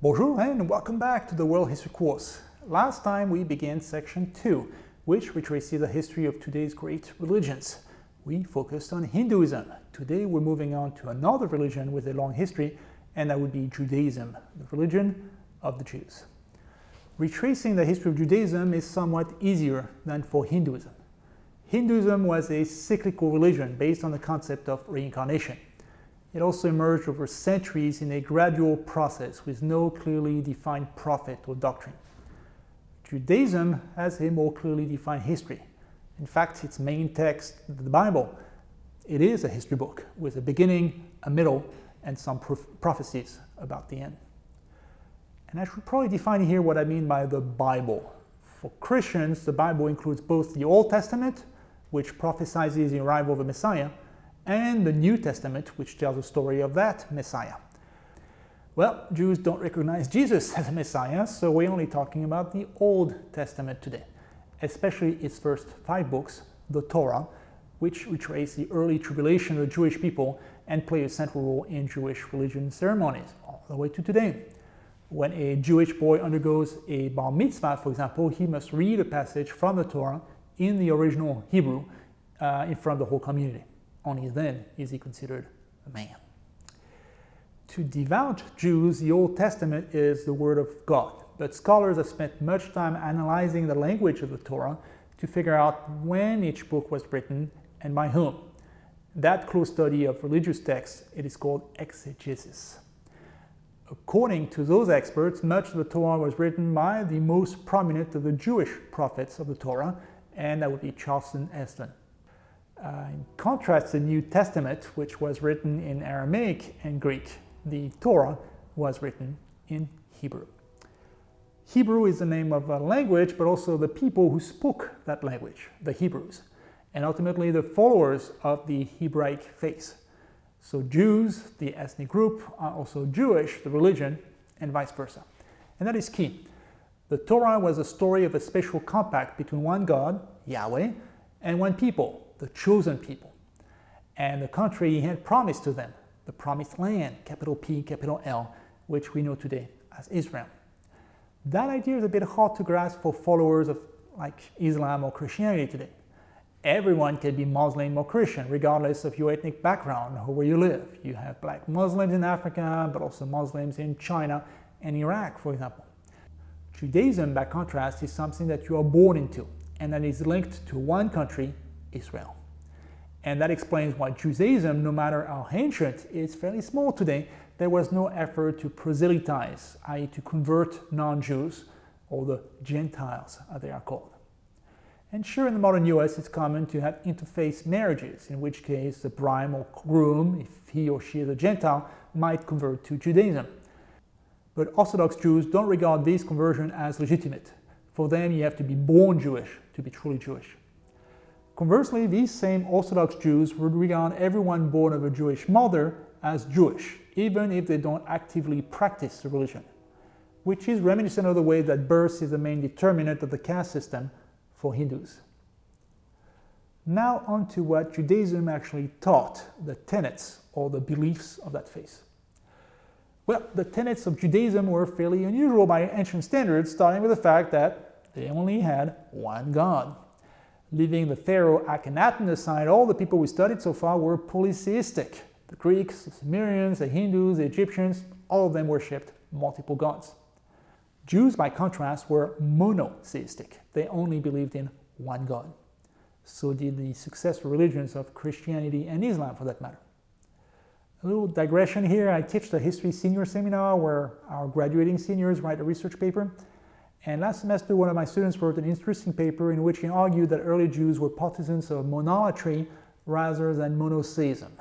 Bonjour and welcome back to the World History course. Last time we began section 2, which retraces the history of today's great religions. We focused on Hinduism. Today we're moving on to another religion with a long history, and that would be Judaism, the religion of the Jews. Retracing the history of Judaism is somewhat easier than for Hinduism. Hinduism was a cyclical religion based on the concept of reincarnation. It also emerged over centuries in a gradual process with no clearly defined prophet or doctrine. Judaism has a more clearly defined history. In fact, its main text, the Bible, it is a history book with a beginning, a middle, and some prophecies about the end. And I should probably define here what I mean by the Bible. For Christians, the Bible includes both the Old Testament, which prophesies the arrival of the Messiah, and the New Testament, which tells the story of that Messiah. Well, Jews don't recognize Jesus as a Messiah, so we're only talking about the Old Testament today, especially its first 5 books, the Torah, which retrace the early tribulation of the Jewish people and play a central role in Jewish religion ceremonies, all the way to today. When a Jewish boy undergoes a bar mitzvah, for example, he must read a passage from the Torah in the original Hebrew in front of the whole community. Only then is he considered a man. To devout Jews, the Old Testament is the Word of God, but scholars have spent much time analyzing the language of the Torah to figure out when each book was written and by whom. That close study of religious texts, it is called exegesis. According to those experts, much of the Torah was written by the most prominent of the Jewish prophets of the Torah, and that would be Charlton Heston. In contrast, the New Testament, which was written in Aramaic and Greek, the Torah was written in Hebrew. Hebrew is the name of a language, but also the people who spoke that language, the Hebrews, and ultimately the followers of the Hebraic faith. So Jews, the ethnic group, are also Jewish, the religion, and vice versa. And that is key. The Torah was a story of a special compact between one God, Yahweh, and one people, the chosen people, and the country he had promised to them, the promised land, capital P, capital L, which we know today as Israel. That idea is a bit hard to grasp for followers of like Islam or Christianity today. Everyone can be Muslim or Christian, regardless of your ethnic background or where you live. You have black Muslims in Africa, but also Muslims in China and Iraq, for example. Judaism, by contrast, is something that you are born into, and that is linked to one country, Israel. And that explains why Judaism, no matter how ancient, is fairly small today. There was no effort to proselytize, i.e. to convert non-Jews, or the Gentiles, as they are called. And sure, in the modern US, it's common to have interfaith marriages, in which case the bride or groom, if he or she is a Gentile, might convert to Judaism. But Orthodox Jews don't regard this conversion as legitimate. For them, you have to be born Jewish to be truly Jewish. Conversely, these same Orthodox Jews would regard everyone born of a Jewish mother as Jewish, even if they don't actively practice the religion, which is reminiscent of the way that birth is the main determinant of the caste system for Hindus. Now on to what Judaism actually taught, the tenets or the beliefs of that faith. Well, the tenets of Judaism were fairly unusual by ancient standards, starting with the fact that they only had one God. Leaving the pharaoh Akhenaten aside, all the people we studied so far were polytheistic. The Greeks, the Sumerians, the Hindus, the Egyptians, all of them worshipped multiple gods. Jews, by contrast, were monotheistic. They only believed in one God. So did the successful religions of Christianity and Islam, for that matter. A little digression here. I teach the history senior seminar where our graduating seniors write a research paper. And last semester, one of my students wrote an interesting paper in which he argued that early Jews were partisans of monolatry rather than monotheism.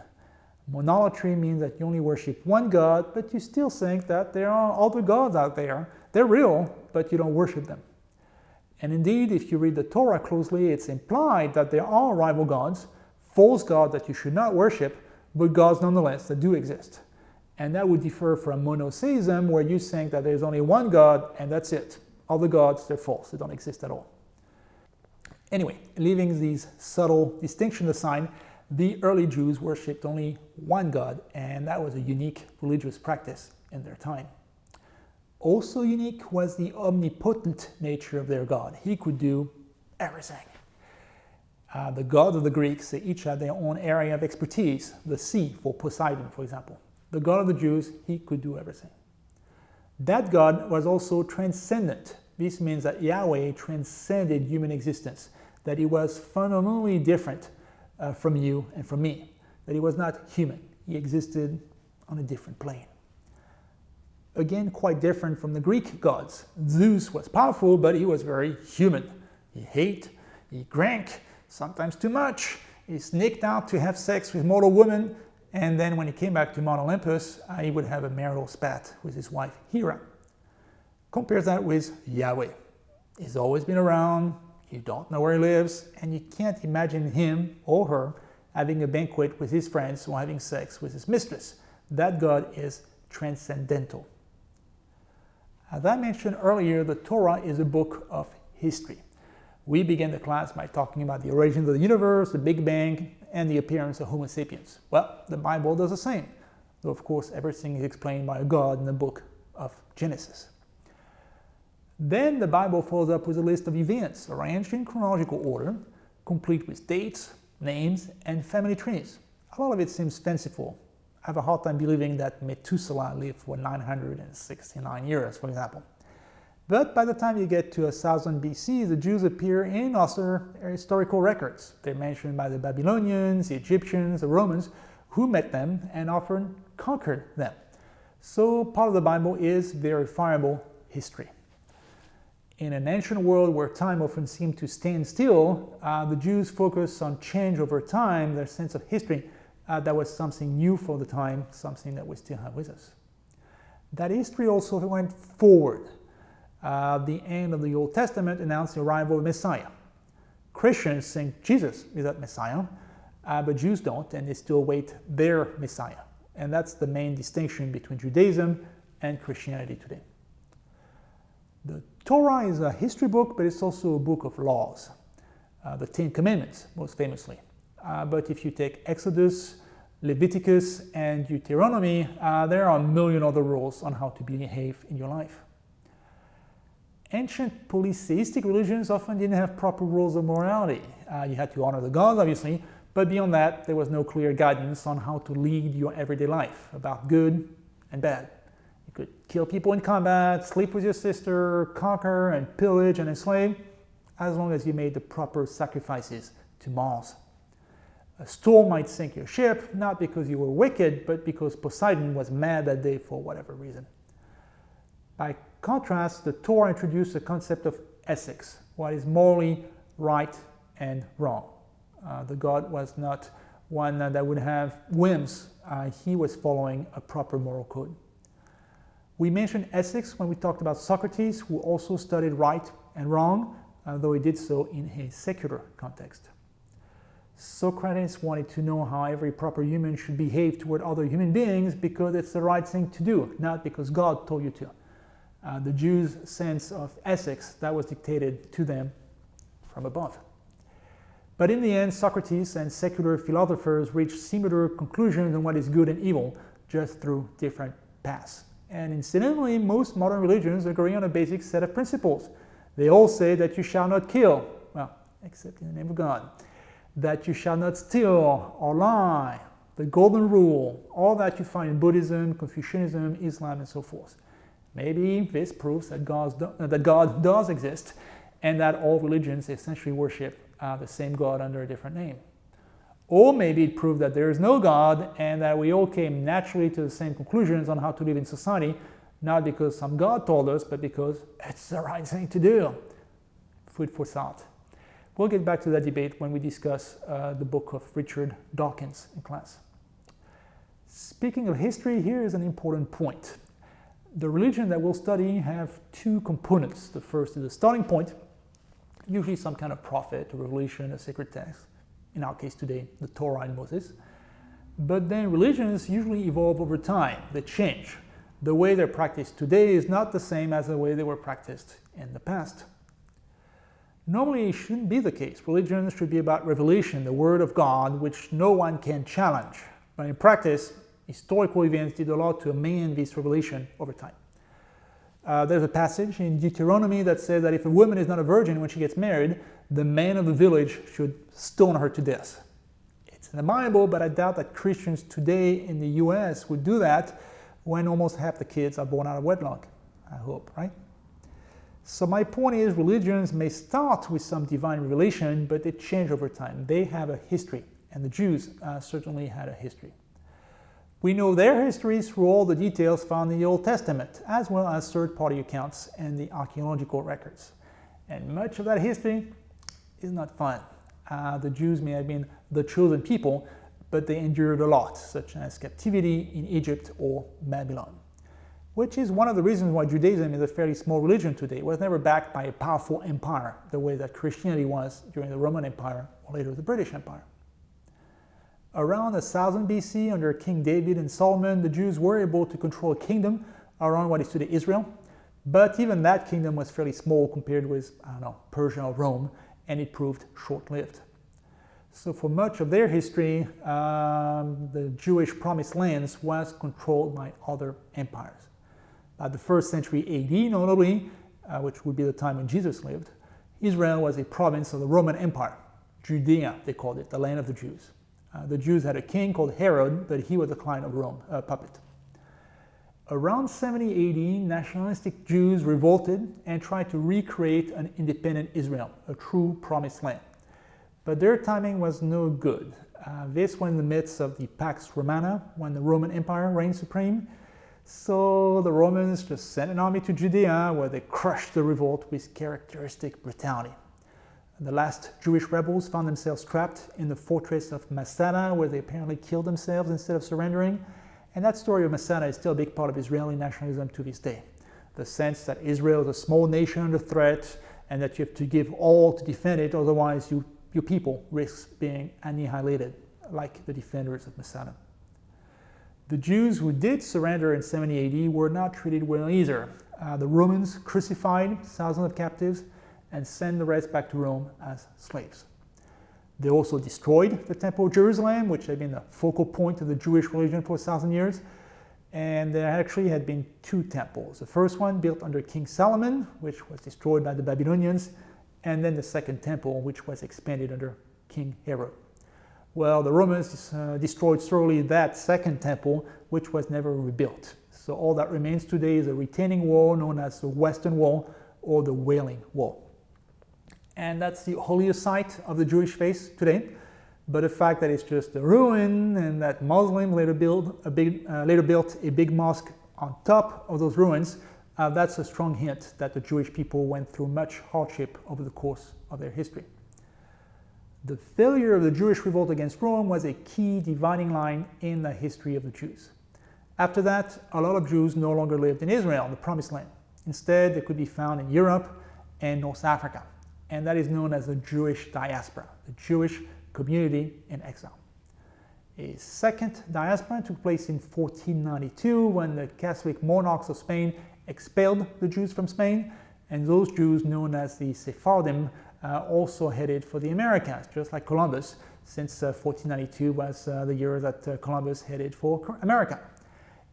Monolatry means that you only worship one God, but you still think that there are other gods out there. They're real, but you don't worship them. And indeed, if you read the Torah closely, it's implied that there are rival gods, false gods that you should not worship, but gods nonetheless that do exist. And that would differ from monotheism, where you think that there's only one God and that's it. Other gods, they're false, they don't exist at all. Anyway, leaving these subtle distinctions aside, the early Jews worshipped only one God, and that was a unique religious practice in their time. Also unique was the omnipotent nature of their God. He could do everything. The gods of the Greeks, they each had their own area of expertise. The sea for Poseidon, for example. The God of the Jews, he could do everything. That God was also transcendent. This means that Yahweh transcended human existence, that he was fundamentally different from you and from me, that he was not human. He existed on a different plane. Again, quite different from the Greek gods. Zeus was powerful, but he was very human. He ate, he drank, sometimes too much. He sneaked out to have sex with mortal women, and then when he came back to Mount Olympus, he would have a marital spat with his wife Hera. Compare that with Yahweh. He's always been around, you don't know where he lives, and you can't imagine him or her having a banquet with his friends or having sex with his mistress. That God is transcendental. As I mentioned earlier, the Torah is a book of history. We began the class by talking about the origins of the universe, the Big Bang, and the appearance of Homo sapiens. Well, the Bible does the same, though of course everything is explained by a God in the book of Genesis. Then the Bible follows up with a list of events arranged in chronological order, complete with dates, names, and family trees. A lot of it seems fanciful. I have a hard time believing that Methuselah lived for 969 years, for example. But by the time you get to 1000 BC, the Jews appear in other historical records. They're mentioned by the Babylonians, the Egyptians, the Romans, who met them and often conquered them. So part of the Bible is verifiable history. In an ancient world where time often seemed to stand still, the Jews focused on change over time, their sense of history. That was something new for the time, something that we still have with us. That history also went forward. The end of the Old Testament announced the arrival of Messiah. Christians think Jesus is that Messiah, but Jews don't, and they still wait their Messiah. And that's the main distinction between Judaism and Christianity today. The Torah is a history book, but it's also a book of laws. The Ten Commandments, most famously. But if you take Exodus, Leviticus, and Deuteronomy, there are a million other rules on how to behave in your life. Ancient polytheistic religions often didn't have proper rules of morality. You had to honor the gods, obviously, but beyond that, there was no clear guidance on how to lead your everyday life, about good and bad. You could kill people in combat, sleep with your sister, conquer and pillage and enslave, as long as you made the proper sacrifices to Mars. A storm might sink your ship, not because you were wicked, but because Poseidon was mad that day for whatever reason. By contrast, the Torah introduced the concept of ethics, what is morally right and wrong. The God was not one that would have whims. He was following a proper moral code. We mentioned ethics when we talked about Socrates, who also studied right and wrong, though he did so in a secular context. Socrates wanted to know how every proper human should behave toward other human beings because it's the right thing to do, not because God told you to. The Jews' sense of ethics, that was dictated to them from above. But in the end, Socrates and secular philosophers reached similar conclusions on what is good and evil, just through different paths. And incidentally, most modern religions agree on a basic set of principles. They all say that you shall not kill, well, except in the name of God, that you shall not steal or lie, the golden rule, all that you find in Buddhism, Confucianism, Islam, and so forth. Maybe this proves that God does exist and that all religions essentially worship the same God under a different name. Or maybe it proved that there is no God and that we all came naturally to the same conclusions on how to live in society, not because some God told us, but because it's the right thing to do. Food for thought. We'll get back to that debate when we discuss the book of Richard Dawkins in class. Speaking of history, here is an important point. The religion that we'll study have two components. The first is the starting point, usually some kind of prophet, a revelation, a sacred text. In our case today, the Torah and Moses. But then religions usually evolve over time. They change. The way they're practiced today is not the same as the way they were practiced in the past. Normally, it shouldn't be the case. Religion should be about revelation, the word of God, which no one can challenge. But in practice, historical events did a lot to amend this revelation over time. There's a passage in Deuteronomy that says that if a woman is not a virgin when she gets married, the man of the village should stone her to death. It's in the Bible, but I doubt that Christians today in the US would do that when almost half the kids are born out of wedlock. I hope, right? So my point is, religions may start with some divine revelation, but they change over time. They have a history, and the Jews certainly had a history. We know their history through all the details found in the Old Testament, as well as third-party accounts and the archaeological records. And much of that history is not fun. The Jews may have been the chosen people, but they endured a lot, such as captivity in Egypt or Babylon. Which is one of the reasons why Judaism is a fairly small religion today. It was never backed by a powerful empire, the way that Christianity was during the Roman Empire or later the British Empire. Around 1000 BC, under King David and Solomon, the Jews were able to control a kingdom around what is today Israel. But even that kingdom was fairly small compared with, Persia or Rome, and it proved short-lived. So for much of their history, the Jewish promised lands was controlled by other empires. By the 1st century AD, notably, which would be the time when Jesus lived, Israel was a province of the Roman Empire. Judea, they called it, the land of the Jews. The Jews had a king called Herod, but he was a client of Rome, a puppet. Around 70 AD, nationalistic Jews revolted and tried to recreate an independent Israel, a true promised land. But their timing was no good. This was in the midst of the Pax Romana, when the Roman Empire reigned supreme. So the Romans just sent an army to Judea, where they crushed the revolt with characteristic brutality. The last Jewish rebels found themselves trapped in the fortress of Masada, where they apparently killed themselves instead of surrendering. And that story of Masada is still a big part of Israeli nationalism to this day. The sense that Israel is a small nation under threat, and that you have to give all to defend it, otherwise your people risk being annihilated, like the defenders of Masada. The Jews who did surrender in 70 AD were not treated well either. The Romans crucified thousands of captives and sent the rest back to Rome as slaves. They also destroyed the Temple of Jerusalem, which had been the focal point of the Jewish religion for 1,000 years. And there actually had been two temples. The first one built under King Solomon, which was destroyed by the Babylonians, and then the second temple, which was expanded under King Herod. Well, the Romans destroyed thoroughly that second temple, which was never rebuilt. So all that remains today is a retaining wall known as the Western Wall or the Wailing Wall. And that's the holiest site of the Jewish faith today. But the fact that it's just a ruin and that Muslims later built a big mosque on top of those ruins, that's a strong hint that the Jewish people went through much hardship over the course of their history. The failure of the Jewish revolt against Rome was a key dividing line in the history of the Jews. After that, a lot of Jews no longer lived in Israel, the Promised Land. Instead, they could be found in Europe and North Africa, and that is known as the Jewish diaspora, the Jewish community in exile. A second diaspora took place in 1492 when the Catholic monarchs of Spain expelled the Jews from Spain, and those Jews, known as the Sephardim, also headed for the Americas, just like Columbus, since 1492 was the year that Columbus headed for America.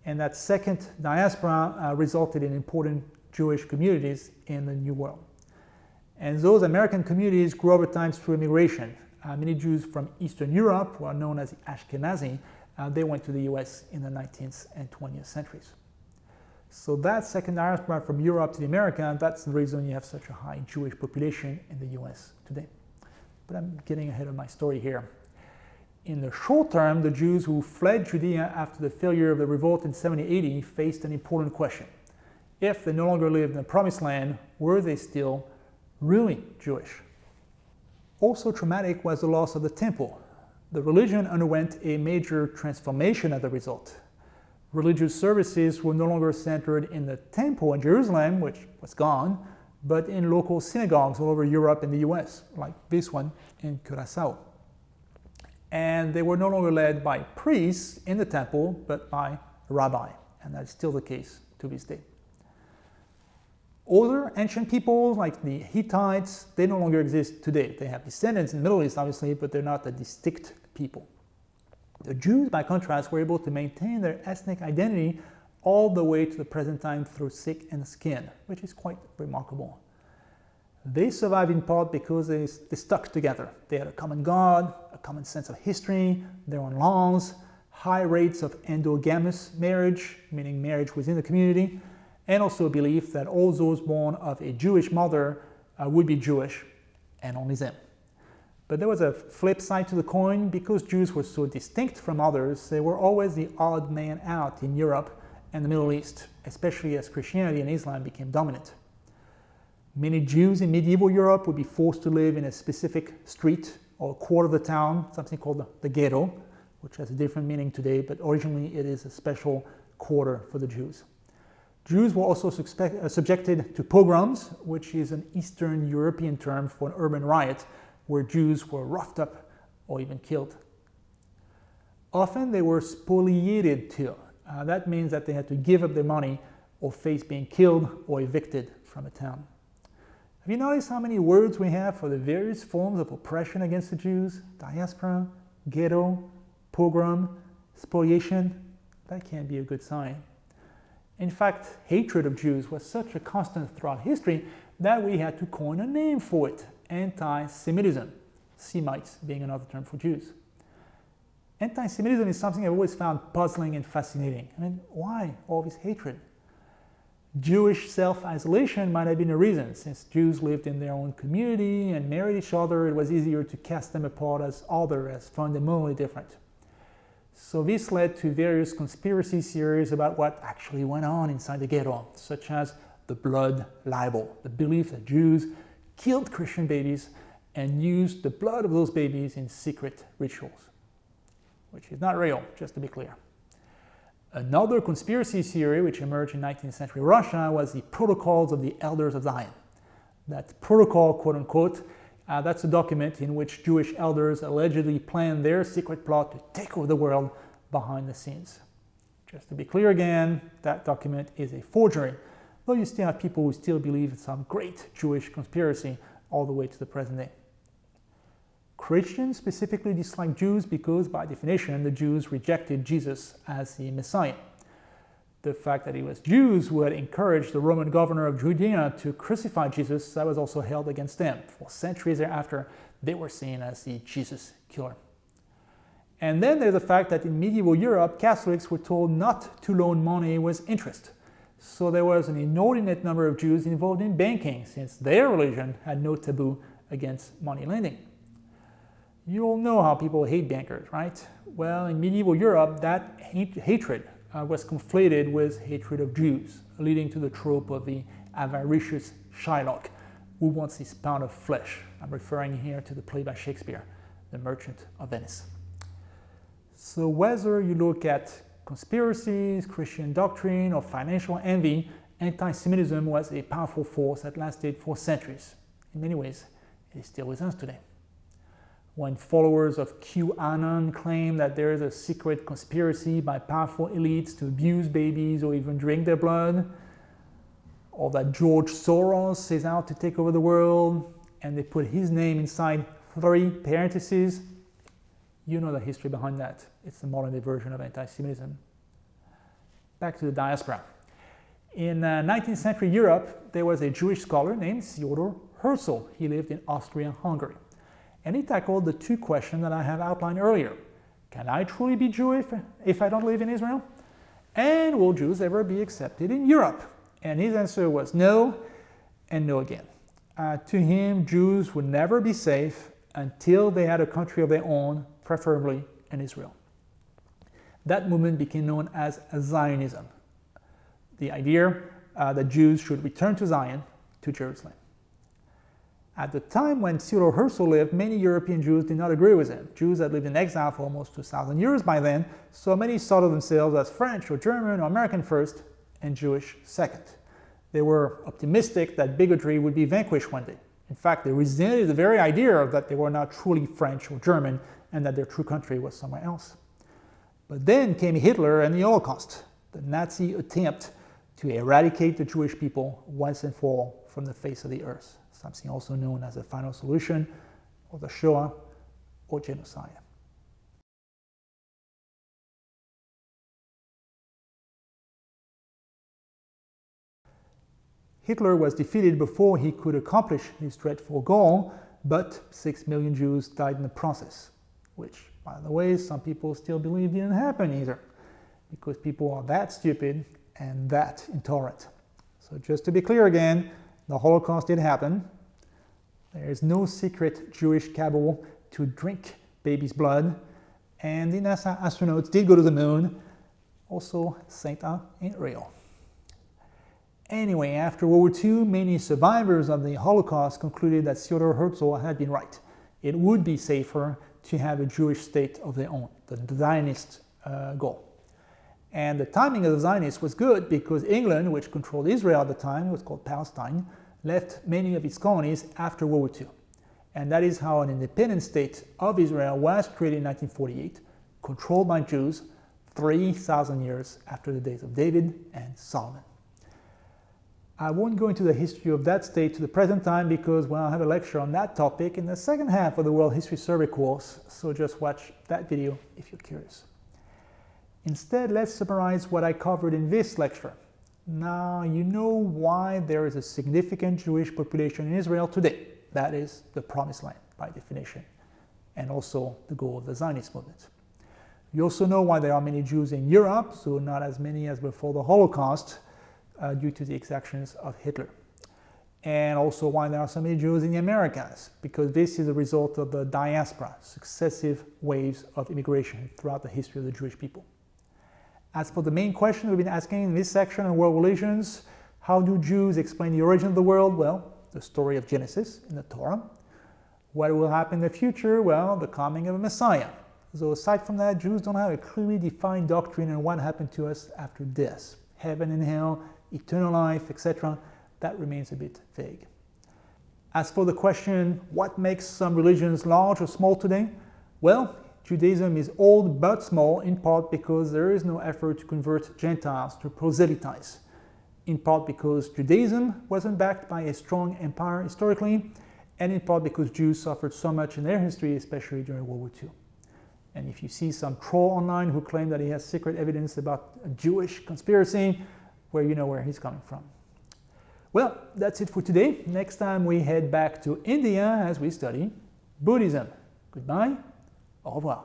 And that second diaspora resulted in important Jewish communities in the New World. And those American communities grew over time through immigration. Many Jews from Eastern Europe, who are known as the Ashkenazi, they went to the US in the 19th and 20th centuries. So that second diaspora from Europe to the Americas, that's the reason you have such a high Jewish population in the US today. But I'm getting ahead of my story here. In the short term, the Jews who fled Judea after the failure of the revolt in 70 AD faced an important question. If they no longer lived in the Promised Land, were they still really Jewish? Also traumatic was the loss of the temple. The religion underwent a major transformation as a result. Religious services were no longer centered in the temple in Jerusalem, which was gone, but in local synagogues all over Europe and the US, like this one in Curaçao. And they were no longer led by priests in the temple, but by a rabbi, and that's still the case to this day. Other ancient peoples, like the Hittites, they no longer exist today. They have descendants in the Middle East, obviously, but they're not a distinct people. The Jews, by contrast, were able to maintain their ethnic identity all the way to the present time through thick and skin, which is quite remarkable. They survived in part because they stuck together. They had a common God, a common sense of history, their own laws, high rates of endogamous marriage, meaning marriage within the community, and also a belief that all those born of a Jewish mother would be Jewish, and only them. But there was a flip side to the coin. Because Jews were so distinct from others, they were always the odd man out in Europe and the Middle East, especially as Christianity and Islam became dominant. Many Jews in medieval Europe would be forced to live in a specific street or quarter of the town, something called the ghetto, which has a different meaning today, but originally it is a special quarter for the Jews. Jews were also subjected to pogroms, which is an Eastern European term for an urban riot where Jews were roughed up or even killed. Often they were spoliated too. That means that they had to give up their money or face being killed or evicted from a town. Have you noticed how many words we have for the various forms of oppression against the Jews? Diaspora, ghetto, pogrom, spoliation. That can't be a good sign. In fact, hatred of Jews was such a constant throughout history that we had to coin a name for it: anti-Semitism. Semites being another term for Jews. Anti-Semitism is something I've always found puzzling and fascinating. I mean, why all this hatred? Jewish self-isolation might have been a reason. Since Jews lived in their own community and married each other, it was easier to cast them apart as other, as fundamentally different. So this led to various conspiracy theories about what actually went on inside the ghetto, such as the blood libel, the belief that Jews killed Christian babies and used the blood of those babies in secret rituals, which is not real, just to be clear. Another conspiracy theory which emerged in 19th century Russia was the Protocols of the Elders of Zion. That protocol, quote unquote, that's a document in which Jewish elders allegedly planned their secret plot to take over the world behind the scenes. Just to be clear again, that document is a forgery, though you still have people who still believe in some great Jewish conspiracy all the way to the present day. Christians specifically dislike Jews because, by definition, the Jews rejected Jesus as the Messiah. The fact that it was Jews who had encouraged the Roman governor of Judea to crucify Jesus, that was also held against them. For centuries thereafter, they were seen as the Jesus killer. And then there's the fact that in medieval Europe, Catholics were told not to loan money with interest. So there was an inordinate number of Jews involved in banking, since their religion had no taboo against money lending. You all know how people hate bankers, right? Well, in medieval Europe, that hatred was conflated with hatred of Jews, leading to the trope of the avaricious Shylock, who wants his pound of flesh. I'm referring here to the play by Shakespeare, The Merchant of Venice. So whether you look at conspiracies, Christian doctrine, or financial envy, anti-Semitism was a powerful force that lasted for centuries. In many ways, it is still with us today. When followers of QAnon claim that there is a secret conspiracy by powerful elites to abuse babies or even drink their blood, or that George Soros is out to take over the world, and they put his name inside 3 parentheses, you know the history behind that. It's the modern day version of anti-Semitism. Back to the diaspora. In 19th century Europe, there was a Jewish scholar named Theodor Herzl. He lived in Austria-Hungary. And he tackled the 2 questions that I have outlined earlier. Can I truly be Jewish if I don't live in Israel? And will Jews ever be accepted in Europe? And his answer was no, and no again. To him, Jews would never be safe until they had a country of their own, preferably in Israel. That movement became known as Zionism, the idea that Jews should return to Zion, to Jerusalem. At the time when Theodor Herzl lived, many European Jews did not agree with him. Jews had lived in exile for almost 2,000 years by then, so many thought of themselves as French or German or American first and Jewish second. They were optimistic that bigotry would be vanquished one day. In fact, they resented the very idea that they were not truly French or German and that their true country was somewhere else. But then came Hitler and the Holocaust, the Nazi attempt to eradicate the Jewish people once and for all from the face of the earth, something also known as the final solution, or the Shoah, or genocide. Hitler was defeated before he could accomplish his dreadful goal, but 6 million Jews died in the process, which, by the way, some people still believe didn't happen either, because people are that stupid and that intolerant. So just to be clear again, the Holocaust did happen. There is no secret Jewish cabal to drink baby's blood, and the NASA astronauts did go to the moon. Also, Santa ain't real. Anyway, after World War II, many survivors of the Holocaust concluded that Theodor Herzl had been right. It would be safer to have a Jewish state of their own, the Zionist goal. And the timing of the Zionists was good because England, which controlled Israel at the time, it was called Palestine, left many of its colonies after World War II. And that is how an independent state of Israel was created in 1948, controlled by Jews 3,000 years after the days of David and Solomon. I won't go into the history of that state to the present time because, well, I have a lecture on that topic in the second half of the World History Survey course, so just watch that video if you're curious. Instead, let's summarize what I covered in this lecture. Now, you know why there is a significant Jewish population in Israel today. That is the Promised Land, by definition, and also the goal of the Zionist movement. You also know why there are many Jews in Europe, so not as many as before the Holocaust, due to the exactions of Hitler. And also why there are so many Jews in the Americas, because this is a result of the diaspora, successive waves of immigration throughout the history of the Jewish people. As for the main question we've been asking in this section on world religions, how do Jews explain the origin of the world? Well, the story of Genesis in the Torah. What will happen in the future? Well, the coming of a Messiah. So aside from that, Jews don't have a clearly defined doctrine on what happened to us after death. Heaven and hell, eternal life, etc. That remains a bit vague. As for the question, what makes some religions large or small today? Well, Judaism is old but small, in part because there is no effort to convert Gentiles to proselytize. In part because Judaism wasn't backed by a strong empire historically, and in part because Jews suffered so much in their history, especially during World War II. And if you see some troll online who claim that he has secret evidence about a Jewish conspiracy, well, you know where he's coming from. Well, that's it for today. Next time we head back to India as we study Buddhism. Goodbye. Au revoir.